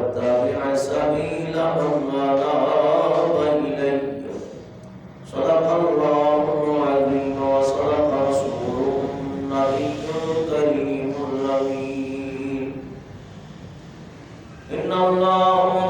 واتبع سبيل من أناب إلي صدق الله العظيم وصدق رسوله النبي الكريم الأمين إن الله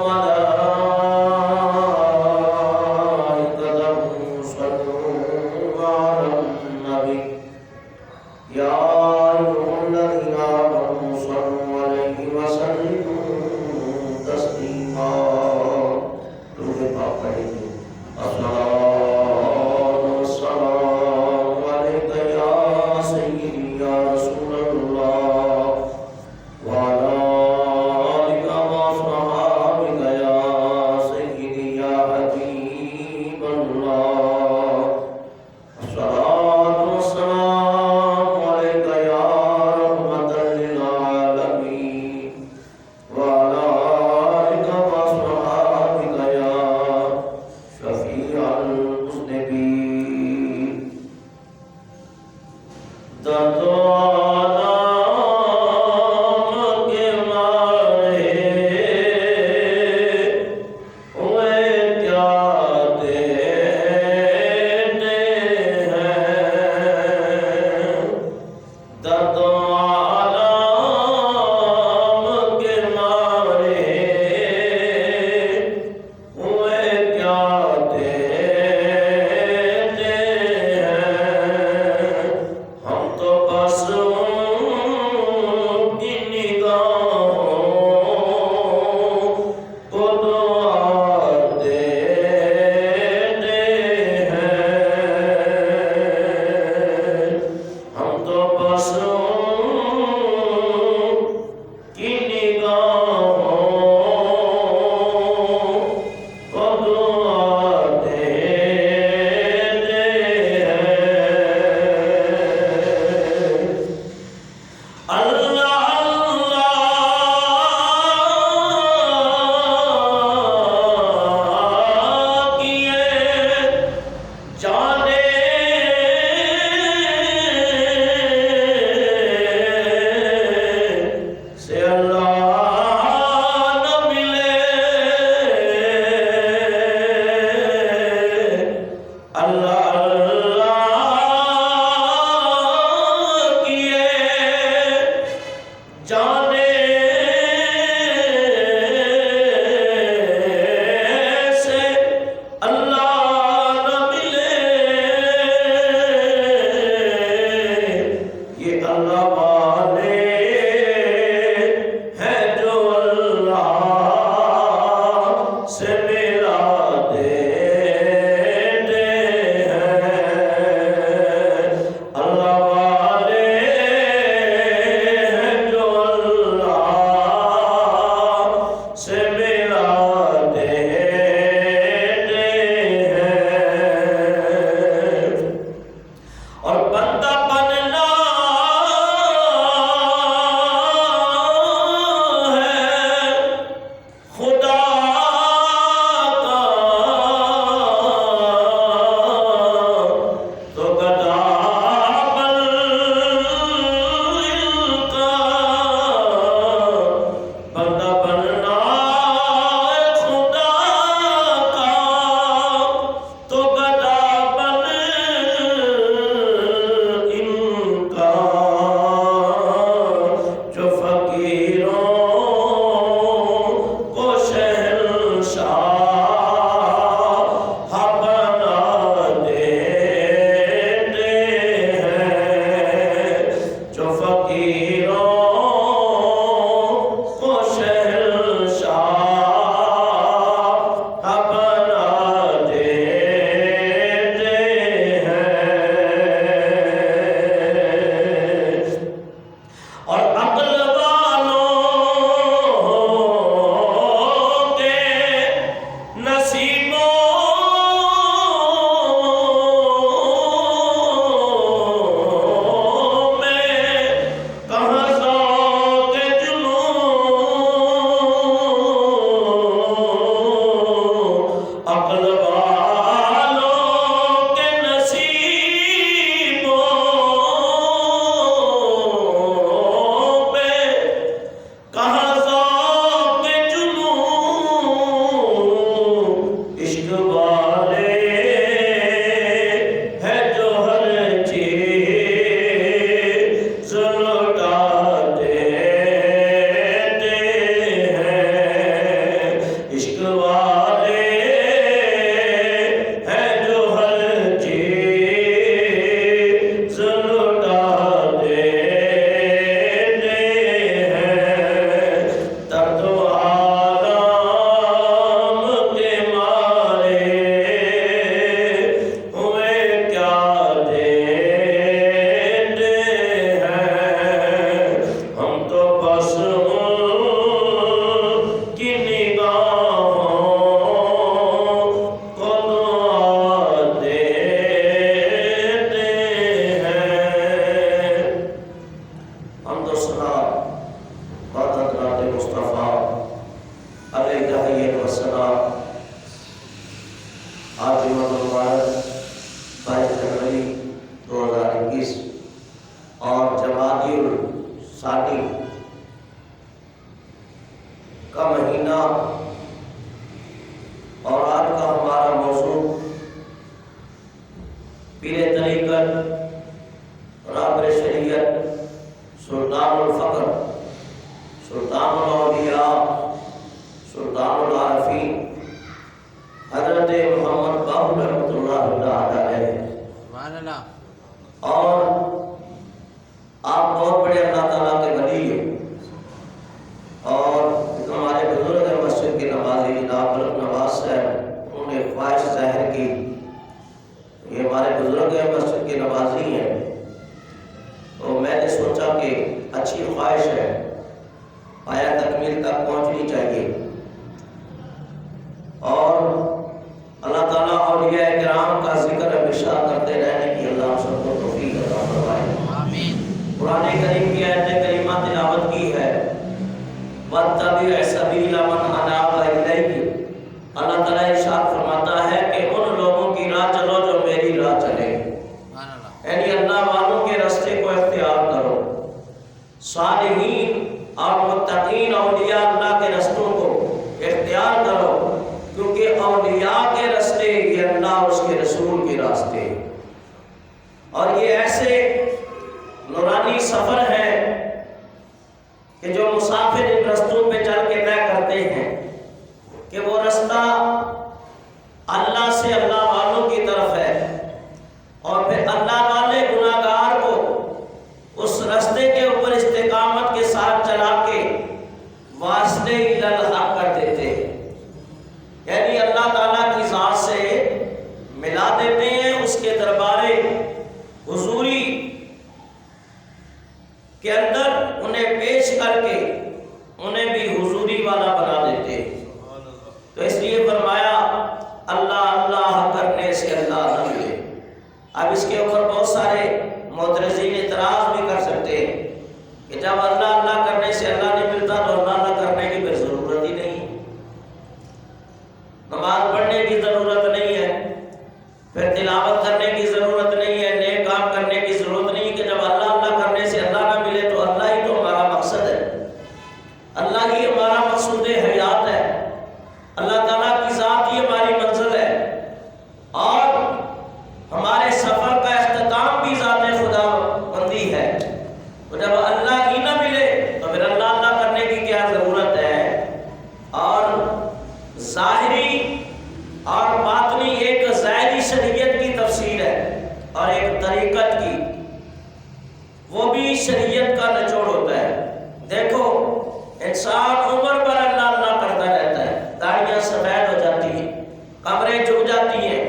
علیہ تحیت والسلام۔ آج جمعہ مبارک 22 جنوری 2021 اور جمادی الثانی کا مہینہ، اور آج کا ہمارا موضوع پیر طریقت، رابر شریعت، سلطان الفقر، سلطان الاولیاء، سلطان العارفین، حضرت محمد باہو رحمۃ اللہ علیہ۔ اور آپ بہت بڑے اللہ تعالیٰ کے ولی ہیں، اور ہمارے بزرگ مسجد کے نمازی جناب ملک نواز صاحب، انہوں نے خواہش ظاہر کی، یہ ہمارے بزرگ مسجد کے نمازی ہیں، تو میں نے سوچا کہ اچھی خواہش ہے، پایا تکمیل تک پہنچنی چاہیے، اور اللہ تعالیٰ اولیاء کرام کا ذکر ہمیشہ کرتے رہنے کی اللہ سب کو توفیق عطا فرمائے۔ آمین۔ قرآن کریم کی آیت کریمہ تلاوت کی ہے، وَاتَّبِعْ سَبِيلَ مَنْ أَنَابَ إِلَيَّ۔ اللہ تعالیٰ ارشاد فرماتا ہے کہ ان لوگوں کی راہ چلو جو میری راہ چلے، یعنی اللہ والوں کے راستے کو اختیار کرو، صالحین اور متقین اولیاء اللہ کے رستوں کو اختیار کرو، کیونکہ اولیاء کے راستے یہ اللہ اور اس کے رسول کے راستے، اور یہ ایسے نورانی سفر ہے کہ جو مسافر ان رستوں پہ چل کے طے کرتے ہیں کہ وہ رستہ اللہ سے اللہ والوں کی طرف ہے، اور پھر اللہ والے گناہگار کو اس رستے کے اوپر استقامت کے ساتھ چلا کے واسطے الحق کر دیتے ہیں، یعنی اللہ تعالیٰ کی ذات سے ملا دیتے ہیں، اس کے دربار حضوری کے اندر انہیں پیش کر کے انہیں بھی حضوری والا بنا دیتے ہیں۔ تو اس لیے فرمایا اللہ اللہ کرنے سے اللہ نہ ملے۔ اب اس کے اوپر بہت سارے معترضین اعتراض بھی کر سکتے ہیں کہ جب اللہ اللہ کرنے سے اللہ نہیں ملتا تو اللہ اللہ کرنے کی پھر ضرورت ہی نہیں، نماز پڑھنے کی ضرورت نہیں ہے، پھر تلاوت کرنے کی ضرورت نہیں ہے، نیک کام کرنے کی ضرورت نہیں ہے، کہ جب اللہ اللہ کرنے سے اللہ نہ ملے تو اللہ ہی تو ہمارا مقصد ہے، اللہ ہی ہمارا مقصود حیات ہے، اللہ تعالیٰ کی ذات ہی ہماری منزل ہے، اور ہمارے سفر کا اختتام بھی ذات خدا بندی ہے، تو جب اللہ ہی نہ ملے تو پھر اللہ اللہ کرنے کی کیا ضرورت ہے۔ اور ظاہری اور باطنی، ایک ظاہری شریعت کی تفسیر ہے اور ایک طریقت کی، وہ بھی شریعت کا نچوڑ ہوتا ہے۔ دیکھو انسان عمر پر اللہ اللہ کرتا رہتا ہے، داڑیاں سفید ہو جاتی ہیں، کمریں جھک جاتی ہیں،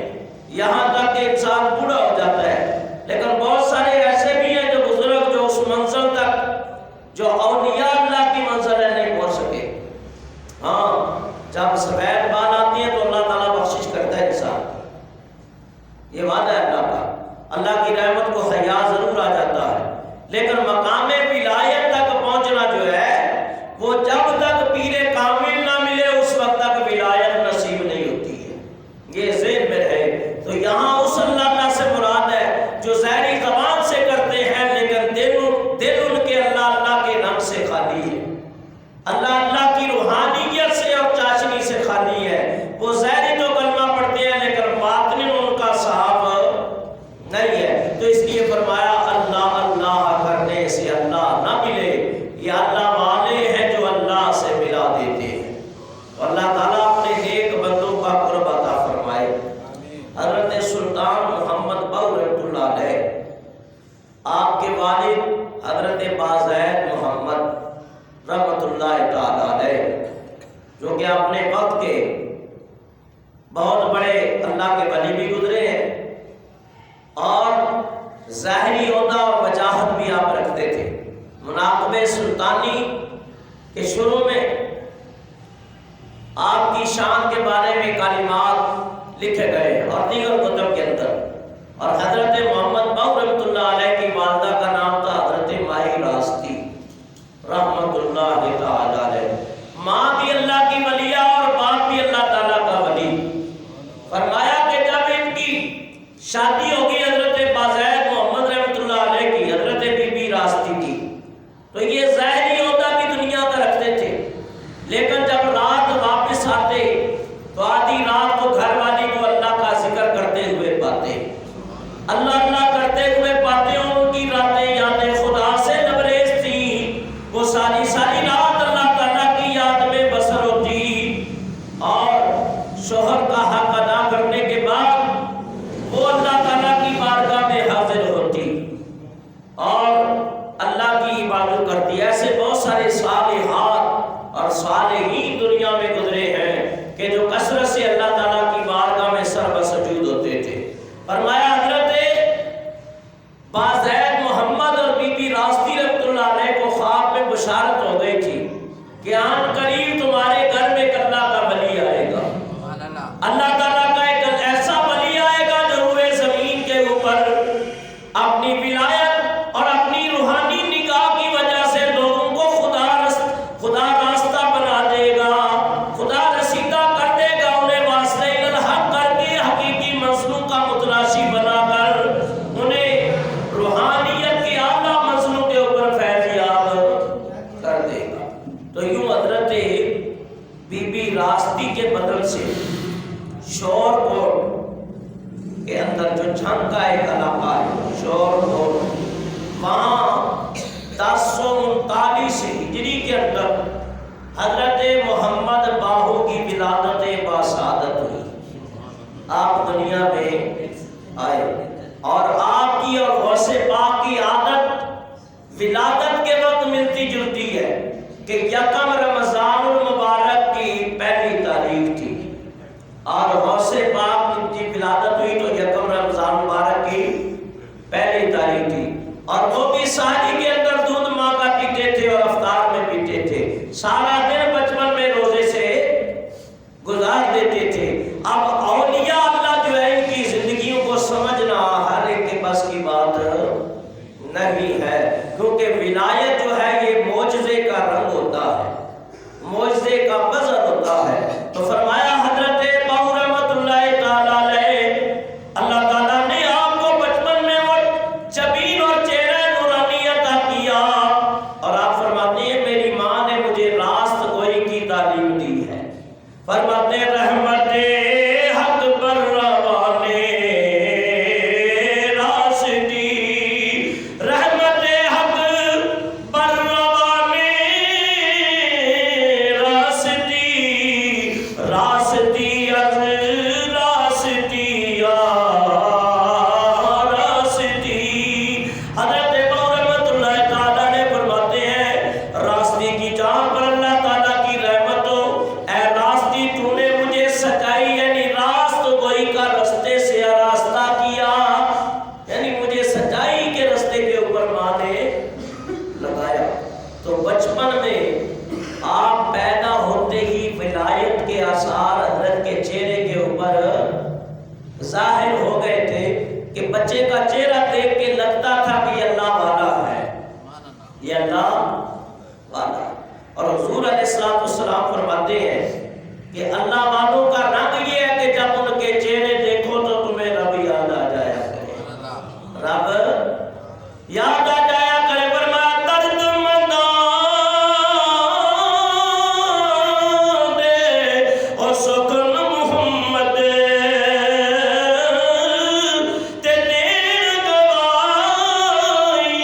یہاں تک کہ انسان بوڑھا ہو جاتا ہے، لیکن بہت سارے ایسے بھی ہیں جو بزرگ جو اس منزل تک جو اولیاء اللہ کی منزل ہے نہیں پہنچ سکے۔ ہاں، جب سفید بال آتی ہیں تو اللہ تعالیٰ بخشش کرتا ہے انسان، یہ وعدہ ہے اللہ کا، اللہ کی رحمت کو حیا ضرور آ جاتا ہے، لیکن مقام ولایت تک پہنچنا جو ہے وہ جب تک پیر کامل نہ ملے اس وقت تک ولایت نصیب نہیں ہوتی ہے، یہ ذہن میں رہے۔ تو یہاں اس اللہ اللہ سے مراد ہے جو ظاہری زبان سے کرتے ہیں لیکن دل ان کے اللہ اللہ کے نام سے خالی ہے، اللہ اللہ کی روحانیت سے اور چاشنی سے خالی ہے، وہ ظاہری تو کلمہ پڑھتے ہیں لیکن باطن ان کا صاف نہیں ہے۔ تو اس لیے فرمایا اللہ اللہ کرنے سے اللہ نہ ملے، یہ اللہ والے ہیں جو اللہ سے ملا دیتے ہیں، تو اللہ تعالیٰ اپنے نیک بندوں کا قرب عطا فرمائے۔ حضرت سلطان محمد باہو رحمۃ اللہ علیہ، آپ کے والد حضرت بازید محمد رحمۃ اللہ تعالیٰ علیہ، جو کہ اپنے وقت کے بہت بڑے اللہ کے ولی بھی گزرے ہیں، اور ظاہری عہدہ اور وجاہت بھی آپ رکھتے تھے۔ مناقب سلطانی کے شروع میں آپ کی شان کے بارے میں کلمات لکھے گئے اور دیگر کتب کے اندر، اور حضرت محمد باہو رحمۃ اللہ علیہ کی والدہ کا نام تھا حضرت مائی راستی رحمۃ اللہ تعالی علیہ۔ ماں بھی اللہ کی ولیہ تو آدھی رات کو گھر والی کو اللہ کا ذکر کرتے ہوئے پاتے، اللہ اللہ کرتے ہوئے پاتے، ان کی راتیں یاد خدا سے لبریز تھی، وہ ساری ساری رات اللہ تعالیٰ کی یاد میں بسر ہوتی، اور شوہر کا حق ادا کرنے کے بعد وہ اللہ تعالیٰ کی بارگاہ میں حاضر ہوتی اور اللہ کی عبادت کرتی۔ ایسے بہت سارے صالحات اور صالحین دنیا میں گزرے ہیں کہ جو کثرت سے اللہ تعالیٰ کی بارگاہ میں سر بسجود ہوتے تھے۔ فرمایا حضرت بازید محمد اور بی بی راستی رحمۃ اللہ علیہ کو خواب میں بشارت ہو گئی تھی کہ آن قریب تمہارے گھر میں ایک اللہ کا ولی آئے گا، اللہ تعالیٰ کا ایک ایسا ولی آئے گا جو روئے زمین کے اوپر اپنی ولایت اور اپنی روحانی نگاہ کی وجہ سے لوگوں کو خدا راستہ بنا دے گا، خدا رسیدہ کر دے گا، انہیں واسطہ الحق کر کے حقیقی منزلوں کا متلاشی بنا کر انہیں روحانیت کے اعلیٰ منزلوں کے اوپر فیضیاب کر دے گا۔ تو یوں حضرت بی بی راستی کے بدل سے شور کوٹ کے اندر جو جھنگ کا ایک علاقہ ہے شور کوٹ، وہاں 1039 ہجری کے اندر حضرت محمد باہو کی ولادت باسعادت ہوئی۔ آپ دنیا میں آئے اور آپ کی اور غوث پاک کی عادت ولادت کے وقت ملتی جلتی ہے کہ یکم رمضان المبارک کی پہلی تاریخ تھی اور غوث پاک کی ولادت ہوئی تو یکم رمضان مبارک کی پہلی تاریخ تھی، اور وہ بھی ساری کے اندر دودھ ماں کا پیتے تھے اور افطار میں پیتے تھے، سارا دن بچپن میں روزے سے گزار دیتے تھے۔ اب اولیاء اللہ جو ہے ان کی زندگیوں کو سمجھنا ہر ایک کے بس کی بات نہیں ہے، کیونکہ ولایت جو ہے یہ معجزے کا رنگ ہوتا ہے، معجزے کا بذر ہوتا ہے۔ تو فرمایا حضرت باہو رحمۃ اللہ تعالیٰ علیہ، اللہ تعالیٰ نے آپ کو بچپن میں وہ جبین اور چہرہ نورانی عطا کیا، اور آپ فرماتے ہیں میری ماں نے مجھے راست گوئی کی تعلیم دی ہے۔ فرماتے ہیں رحمت حق پر روانے راستی، رحمت حق پر روانے راستی، راستی از راستی راستی۔ حضرت رحمت اللہ تعالیٰ نے فرماتے ہیں راستی کی جان پر اللہ تعالیٰ کی رحمت ہو، اے راستی تو نے مجھے سچائی یعنی راست گوئی کا رستے سے آراستہ کیا، یعنی مجھے سچائی کے رستے کے اوپر ماں نے لگایا۔ تو بچپن میں آپ پیدا ہوتے ہی ولایت کے آثار حضرت کے چہرے کے اوپر ظاہر ہو گئے تھے کہ بچے کا چہرہ دیکھ کے لگتا تھا کہ یہ اللہ والا ہے، یہ اللہ والا ہے۔ اور حضور علیہ السلام فرماتے ہیں کہ اللہ والوں کا رنگ یہ ہے کہ جب ان کے چہرے دیکھو تو تمہیں رب یاد آ جایا کرے، رب یاد آ جایا کرے۔ فرمایا درد منداں دے اور سکن محمد تے دین گوائی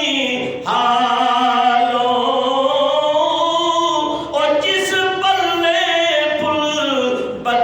حالوں، اور جس پلے پل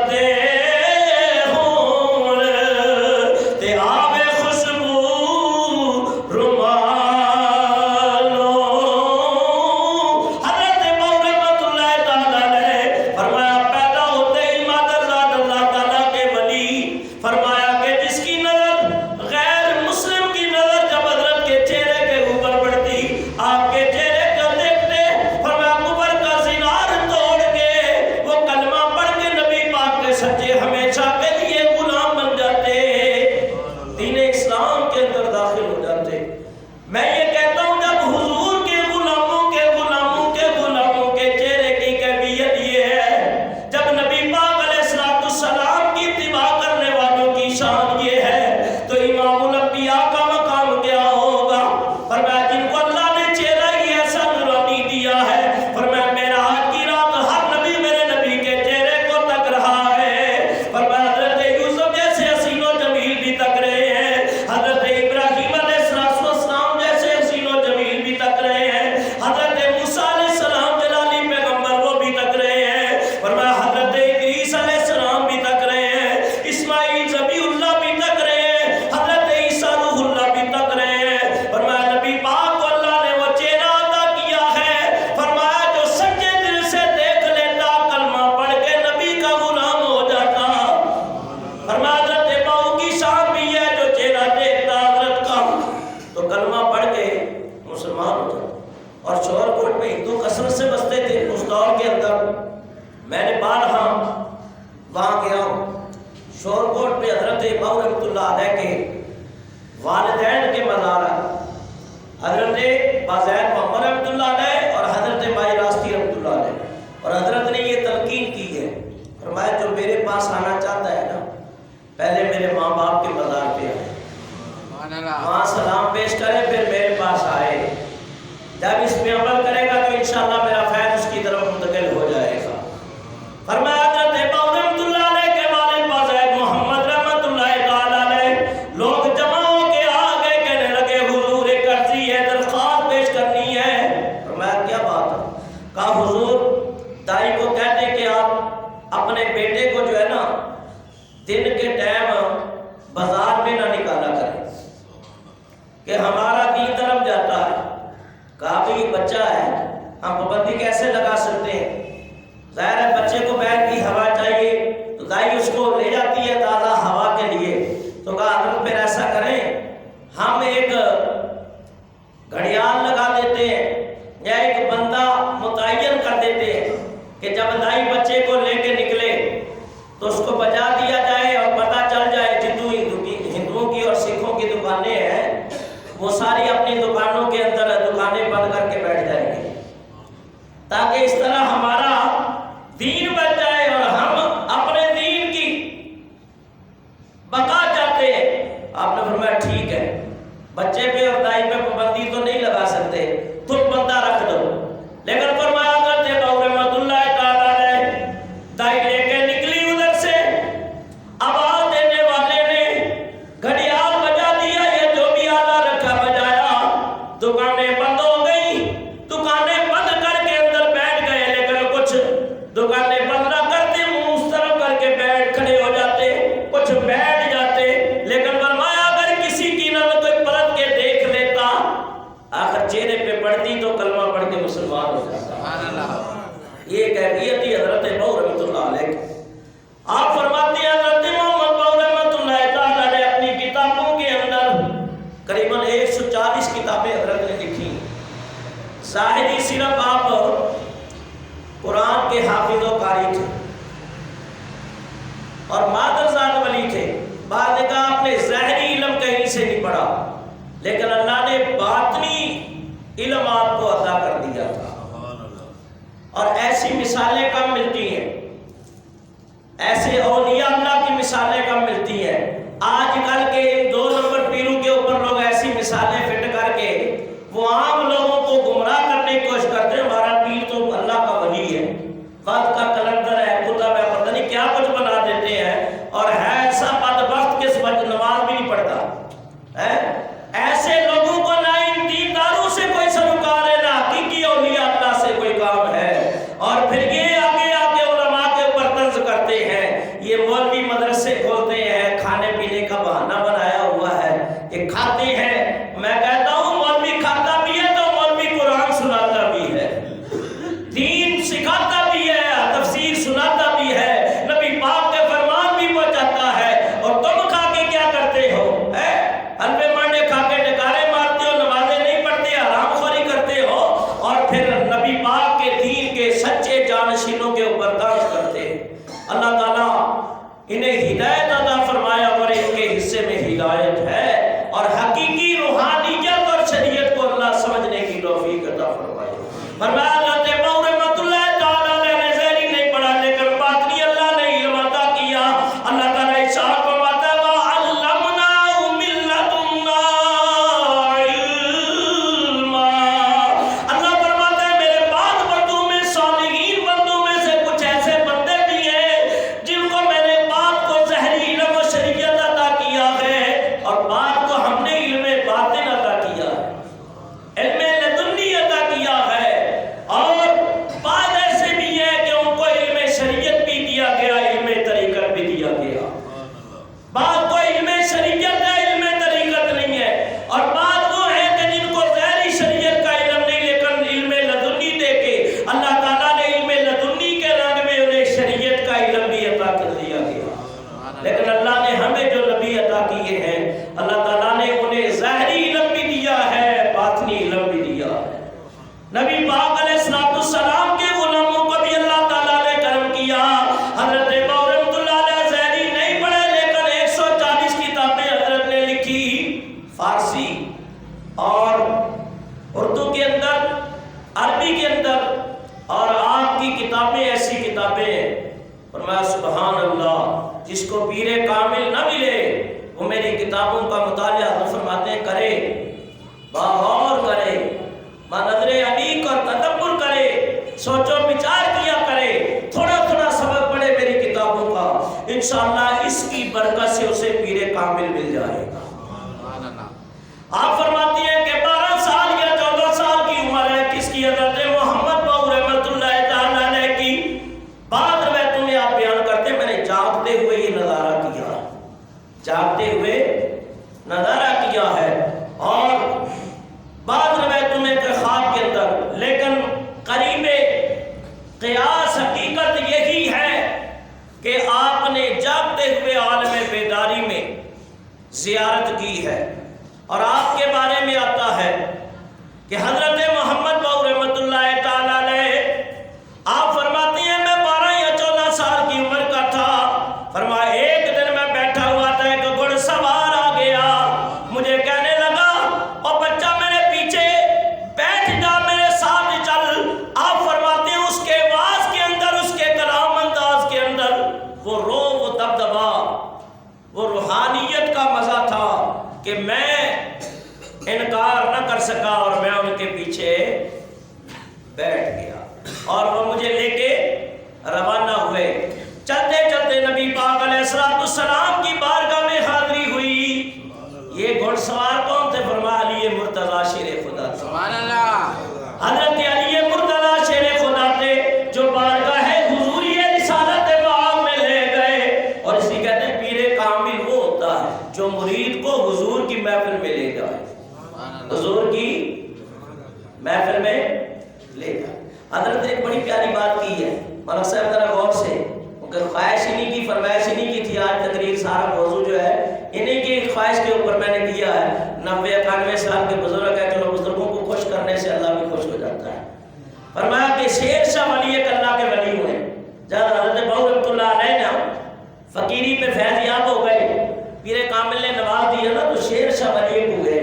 وہاں گیا ہوں، شور کوٹ پہ حضرت مئو رحمۃ اللہ علیہ کے والدین کے مزار ہیں، حضرت بازید محمد رحمۃ اللہ علیہ اور حضرت مائی راستی رحمۃ اللہ علیہ، اور حضرت نے یہ تلقین کی ہے، فرمایا جو میرے پاس آنا چاہتا ہے نا پہلے میرے ماں باپ کے مزار پہ آئے، وہاں سلام پیش کرے، پھر میرے پاس آئے، جب اس پہ عمل کرے گا تو انشاءاللہ میرا فیض اس کی طرف منتقل ہو جائے گا۔ فرمایا حضرت مئو رحمۃ اللہ علیہ کے والد بازید محمد رحمۃ اللہ تعالی علیہ لوگ جمع ہو کے آگے کہنے لگے حضور ایک عرضی ہے، درخواست پیش کرنی ہے۔ فرمایا کیا بات ہے؟ کہا حضور دائی کو کہتے کہ آپ اپنے بیٹے کو جو ہے نا دن کے ٹائم بازار میں نہ نکالا کریں کہ ہمارا دین طرف جاتا ہے۔ کہا بھی بچہ ہے ہم پابندی کیسے لگا سکتے ہیں، ظاہر ہے بچے کو بیٹھ کی ہوا چاہیے تو دائی اس کو لے جاتی ہے تازہ ہوا کے لیے، تو کہا حضرت پھر ایسا کریں ہم ایک گھڑیال لگا دیتے ہیں یا ایک بندہ متعین کر دیتے ہیں کہ جب دائی بچے کو لے کے نکلے تو اس کو بجا دیا جائے اور پتہ چل جائے ہندوؤں کی اور سکھوں کی دکانیں ہیں وہ ساری اپنی دکانوں کے اندر دکانیں بند کر کے بیٹھ جائیں گے، تاکہ اس طرح ہمارا دین بچ جائے اور ہم اپنے دین کی بقا چاہتے ہیں۔ آپ نے فرمایا ٹھیک ہے، بچے پہ اور دائی پہ پابندی تو نہیں لگا سکتے، تم بندہ رکھ دو، لیکن فرمایا حضرت مئو رحمۃ اللہ تعالی علیہ دائی لے کے نکلی ادھر سے، آواز دینے والے نے گھڑیال بجا دیا، یہ جو بھی آلہ رکھا بجایا، دکانیں بند ہو گئی، دکانیں بند کر کے اندر بیٹھ گئے، لیکن کچھ دکانیں بند نہ کرتے منہ اس طرف کر کے بیٹھ کھڑے ہو جاتے، کچھ بیٹھ جاتے، لیکن فرمایا اگر کسی کی نظر کوئی پلٹ کے دیکھ لیتا آخر چہرے پہ پڑتی تو کلمہ پڑھ کے مسلمان ہو جاتا۔ یہ کیفیت تھی حضرت مئو رحمۃ اللہ علیہ۔ آپ فرماتے ہیں حضرت محمد مئو رحمۃ اللہ تعالی علیہ اپنی کتابوں کے اندر قریباً 140 کتابیں حضرت نے لکھی، ظاہری صرف آپ قرآن کے حافظ و قاری تھے اور مادرزاد ولی تھے، بعد نے کہا آپ نے ظاہری علم کہیں سے نہیں پڑھا لیکن اللہ نے باطنی علم آپ کو عطا کر دیا تھا، اور ایسی مثالیں کم ملتی ہیں، ایسے اولیاء اللہ کی مثالیں کم ملتی ہیں۔ آج کل کے ان 2 نمبر پیروں کے اوپر لوگ ایسی مثالیں فٹ کر کے وہ عام لوگوں کو گمراہ کرنے کی کوشش کرتے ہیں، ہمارا پیر تو اللہ کا ولی ہے، وقت کا کلندر ہے، کتب ہے، پتہ نہیں کیا کچھ بنا دیتے ہیں، اور ہے ایسا بدبخت کہ نماز بھی نہیں پڑھتا ہے۔ ایسے لوگوں کو نہ ان دینداروں سے کوئی سروکار ہے، نہ حقیقی اولیاء اللہ سے کوئی کام ہے، اور پھر یہ آگے آگے علماء کے اوپر طنز کرتے ہیں، یہ مولوی مدرسے کھولتے ہیں، کھانے پینے کا بہانہ بنایا ہوا ہے، یہ کھاتے ہیں، میں کہتا ہوں مولوی کھاتا بھی ہے تو مولوی قرآن سناتا بھی ہے، دین سکھاتا بھی ہے، تفسیر سناتا بھی ہے، نبی پاک کے فرمان بھی پہنچاتا ہے، اور تم کھا کے کیا کرتے ہو؟ حلوے مانڈے کھا کے ڈکارے مارتے ہو، نمازیں نہیں پڑھتے، حرام خوری کرتے ہو، اور پھر نبی پاک کے دین کے سچے جانشینوں کے اوپر طنز کرتے ہیں۔ اللہ تعالیٰ انہیں ہدایت عطا فرمایا اور ان کے حصے میں ہدایت ہے، اور حقیقی روحانیت اور شریعت کو اللہ سمجھنے کی توفیق عطا فرمائے۔ فرمایا حضرت مئو رحمۃ اللہ تعالی علیہ نے ظاہری نہیں پڑھا لیکن باطنی اللہ نے علم عطا کیا۔ اللہ تعالیٰ ارشاد فرماتا ہے وَعَلَّمْنَاهُ مِن لَّدُنَّا عِلْمًا، اللہ فرماتا ہے میرے بعد بندوں میں، صالحین بندوں میں سے کچھ ایسے بندے بھی ہیں جن کو میں نے بات کو ظاہری علم فرمایا سبحان اللہ، جس کو پیر کامل نہ ملے وہ میری کتابوں کا مطالعہ حضرت فرماتے ہیں کرے، باغور کرے، نظر عمیق اور تدبر کرے، سوچو بچار کیا کرے، تھوڑا تھوڑا سبق پڑھے میری کتابوں کا، انشاءاللہ اس کی برکت سے اسے پیر کامل مل جائے گا۔ آپ فرماتی ہیں کہ 12 سال یا 14 سال کی عمر ہے کس کی؟ حضرت محمد باؤ رحمت اللہ تعالیٰ علیہ کی۔ بعد روایتوں میں آپ بیان کرتے ہیں میں نے جاگتے ہوئے یہ نظارہ کیا، جاگتے ہوئے نظارہ کیا ہے، اور بعض روایتوں میں کہ خواب کے اندر، لیکن قریب قیاس حقیقت یہی ہے کہ آپ نے جاگتے ہوئے عالم بیداری میں زیارت کی ہے۔ اور آپ کے بارے میں آتا ہے کہ حضرت محمد باؤ رحمت اللہ تعالیٰ علیہ آپ فرماتے ہیں میں 12 یا 14 سال کی عمر کا تھا، فرمایا ایک دن میں بیٹھا ہوا تھا، ایک گھڑ سوار آ گیا، مجھے کہنے لگا اور بچہ میرے پیچھے بیٹھ جا، میرے ساتھ چل۔ آپ فرماتے ہیں اس کے آواز کے اندر، اس کے کلام انداز کے اندر وہ روح، وہ دبدبا، وہ روحانیت کا مزہ تھا کہ میں انکار نہ کر سکا اور میں ان کے پیچھے بیٹھ گیا، اور وہ مجھے لے کے روانہ ہوئے۔ چلتے چلتے نبی پاک علیہ السلام کی بارگاہ میں حاضری ہوئی۔ یہ گھڑ سوار کون تھے؟ فرمایا علی مرتضیٰ شیر خدا تھے، سبحان اللہ، حضرت علی مرتضیٰ شیر خدا تھے، جو بارگاہ حضوری رسالت مآب میں لے گئے۔ اور اسی کہتے ہیں پیر کامل وہ ہوتا ہے جو مرید کو حضور کی محفل میں لے جائے، حضور کی محفل میں لے جائے۔ حضرت نے ایک بڑی پیاری بات کی ہے، مولانا صاحب ذرا غور سے، کیونکہ خواہش انہی کی، فرمائش انہی کی تھی، آج تقریر سارا موضوع جو ہے انہی کی خواہش کے اوپر میں نے کیا ہے۔ 90-91 سال کے بزرگ ہے، چلو بزرگوں کو خوش کرنے سے اللہ بھی خوش ہو جاتا ہے۔ فرمایا کہ شیر شاہ ولی ایک اللہ کے ولی ہوئے، جب حضرت باؤ رحمۃ اللہ علیہ نا فقیری پہ فیض یاب ہو گئے، پیر کامل نے نواز دیا نا، تو شیر شاہ ولی ایک ہوئے۔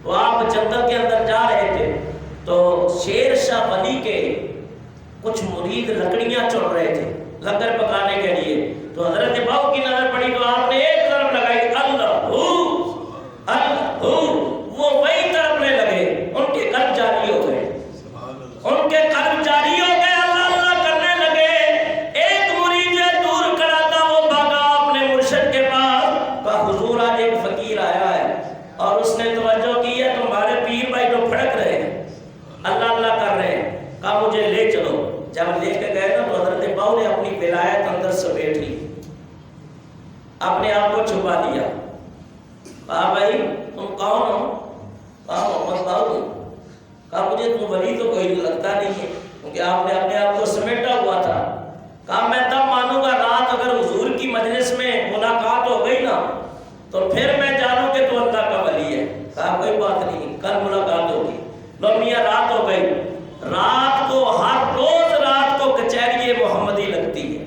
تو آپ جنگل کے اندر جا رہے تھے تو شیر شاہ ولی کے کچھ مرید لکڑیاں چڑھ رہے تھے لنگر پکانے کے لیے، تو حضرت باؤ کی نظر پڑی تو آپ نے ایک طرف لگائی اللہ وہ وہی طرفنے لگے، ان کے قلب جاری ہو گئے، ان کے قلب جاری ہو گئے، اللہ اللہ کرنے لگے۔ ایک مرید دور کھڑا تھا، وہ بھاگا اپنے مرشد کے پاس، کہا حضور آج ایک فقیر آیا ہے اور اس نے توجہ کی ہے تمہارے پیر بھائی تو پھڑک رہے ہیں، اللہ اللہ کر رہے ہیں، کہا مجھے لے چلو۔ جب لے کے گئے نا تو حضرت باؤ نے اپنی ولایت اندر سمیٹ لی، اپنے آپ کو چھپا لیا، کہا بھائی تم کون ہو؟ کہا محمد باؤ۔ کہا مجھے تم ولی تو کوئی لگتا نہیں ہے، کیونکہ آپ نے اپنے آپ کو سمیٹا ہوا تھا۔ کہا میں تب مانوں گا رات اگر حضور کی مجلس میں ملاقات ہو گئی نا تو پھر میں جانوں کہ تو اللہ کا ولی ہے۔ کہا کوئی بات نہیں، کل ملاقات ہوگی۔ لو میاں رات ہو گئی، رات کو ہر روز رات کو کچہری محمدی لگتی ہے،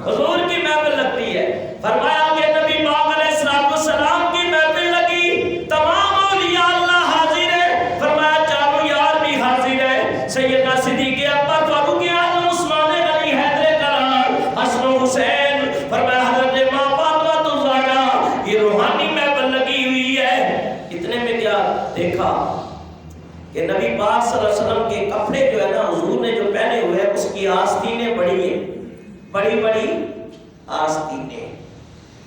حضور کی محفل لگتی ہے۔ فرمایا کہ نبی پاک علیہ السلام کی محفل لگی، تمام اولیاء اللہ حاضر ہے، فرمایا چاروں یار بھی حاضر ہے، سیدنا صدیق اکبر، فاروق اعظم، عثمان غنی، حیدر کرار، حسن و حسین، فرمایا حضرت ماں فاطمہ الزہرا، یہ روحانی محفل لگی ہوئی ہے۔ اتنے میں کیا دیکھا کہ نبی پاک صلی اللہ علیہ وسلم کے کپڑے جو ہے نا حضور نے جو پہنے ہوئے ہیں اس کی آستینیں بڑی ہیں، بڑی بڑی آستینیں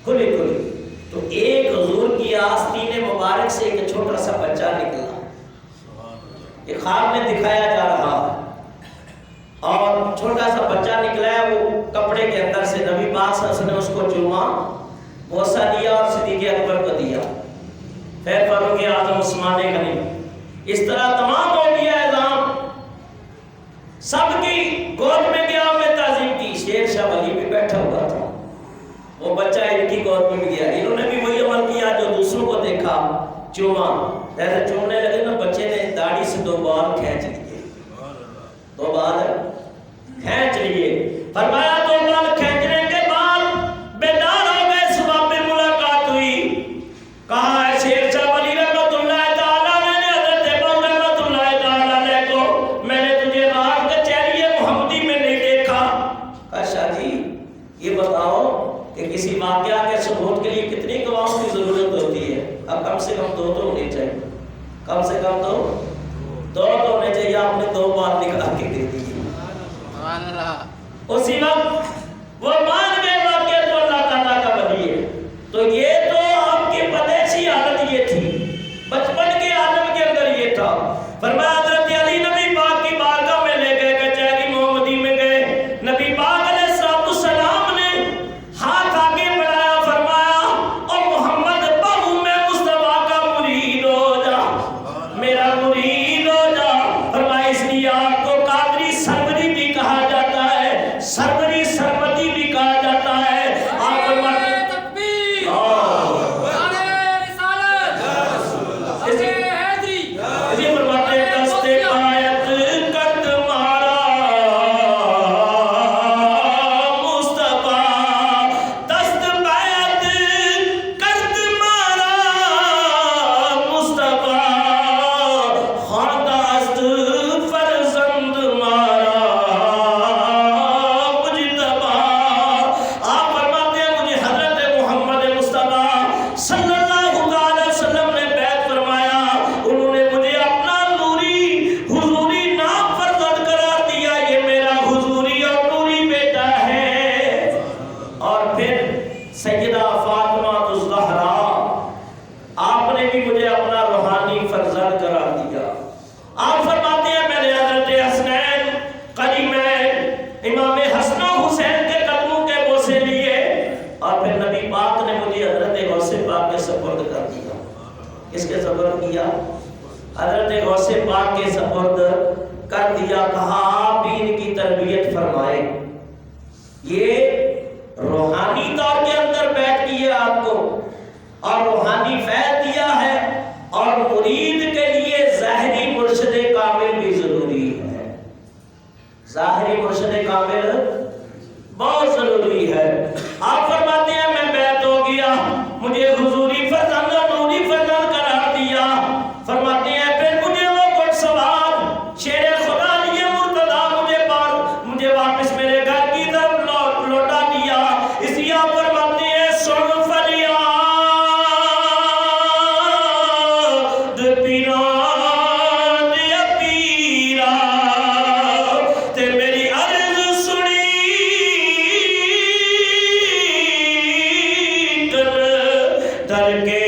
کھلی کھلی، تو ایک حضور کی آستین مبارک سے ایک چھوٹا سا بچہ نکلا، یہ خواب میں دکھایا جا رہا ہے، اور چھوٹا سا بچہ نکلا ہے، وہ کپڑے کے اندر سے نبی پاک صلی اللہ علیہ وسلم نے اس کو چوما، بوسہ دیا اور صدیق اکبر کو دیا، پھر فاروق اعظم، عثمان غنی، اس طرح تمام اولیاء اعظام سب کی گود میں گیا، میں تعظیم کی۔ شیر شاہ ولی بھی بیٹھا ہوا تھا، وہ بچہ ان کی گود میں بھی گیا، انہوں نے بھی وہی عمل کیا جو دوسروں کو دیکھا، چوما، جیسے چومنے لگے نا بچے نے داڑھی سے 2 بال کھینچ لیے، 2 بال کھینچ لیے، فرمایا 2 بال کھینچنے کے بعد بیدار ہو گئے، صبح پھر ملاقات ہوئی، کہا ہے شیر شاہ ولی رحمت اللہ تعالیٰ نے حضرت باؤ رحمت اللہ تعالیٰ کو میں نے تجھے رات کچہری محمدی میں نہیں دیکھا۔ کہا شاہ جی جی یہ بتاؤ کہ کسی واقعہ کے ثبوت کے لیے کتنی گواہوں کی ضرورت ہوتی ہے؟ اب کم سے کم 2 تو ہونی چاہیے، کم سے کم 2 تو ہونے چاہیے. آپ نے 2 بار نکال کے دے دی. اسی وقت وہ مان گئے واقعہ تو اللہ تعالیٰ کا ولی ہے. تو یہ تو آپ کی پدیسی حالت یہ تھی، بچپن کے عالم کے اندر یہ تھا. فرمایا حضرت علی نبی پاک کی بارگاہ میں لے گئے، کچہری محمدی میں گئے. نبی پاک علیہ السلام نے ہاتھ آگے بڑھایا، فرمایا او محمد بہو میں مصطفیٰ کا مرید ہو جا، میرا مرید ہو جا. فرمایا اس لیے آپ کو قادری سروری بھی کہا جاتا ہے، سروری سرمدی بھی کہا جاتا ہے. آپ فرماتے سیدہ فاطمہ الزہرا، آپ نے بھی مجھے اپنا روحانی فرزند قرار دیا. آپ فرماتے ہیں میں نے حضرت حسنین قریمین امام حسن و حسین کے قدموں کے بوسے لیے اور پھر نبی پاک نے مجھے حضرت غوث پاک کے سپرد کر دیا. کس کے سپرد کیا؟ حضرت غوث پاک کے سپرد کر دیا. کہا آپ بھی ان کی تربیت فرمائیں. یہ روحانی طور کے اندر بیٹھ کیے آپ کو اور روحانی فیض دیا ہے، اور مرید کے لیے ظاہری مرشد کامل بھی ضروری ہے. ظاہری مرشد کامل بہت ضروری ہے. آپ فرماتے ہیں میں بیعت ہو گیا، مجھے حضوری فرزند اور نوری فرزند قرار دیا. فرماتے ہیں پھر مجھے وہ گھڑ سوار شیر خدا لیے مرتضیٰ مجھے واپس میرے گھر کی طرف لوٹا دیا. اس لیے آپ فرماتے ہیں سن فریاد پیران یا پیرا تے میری عرض سنی کر در کے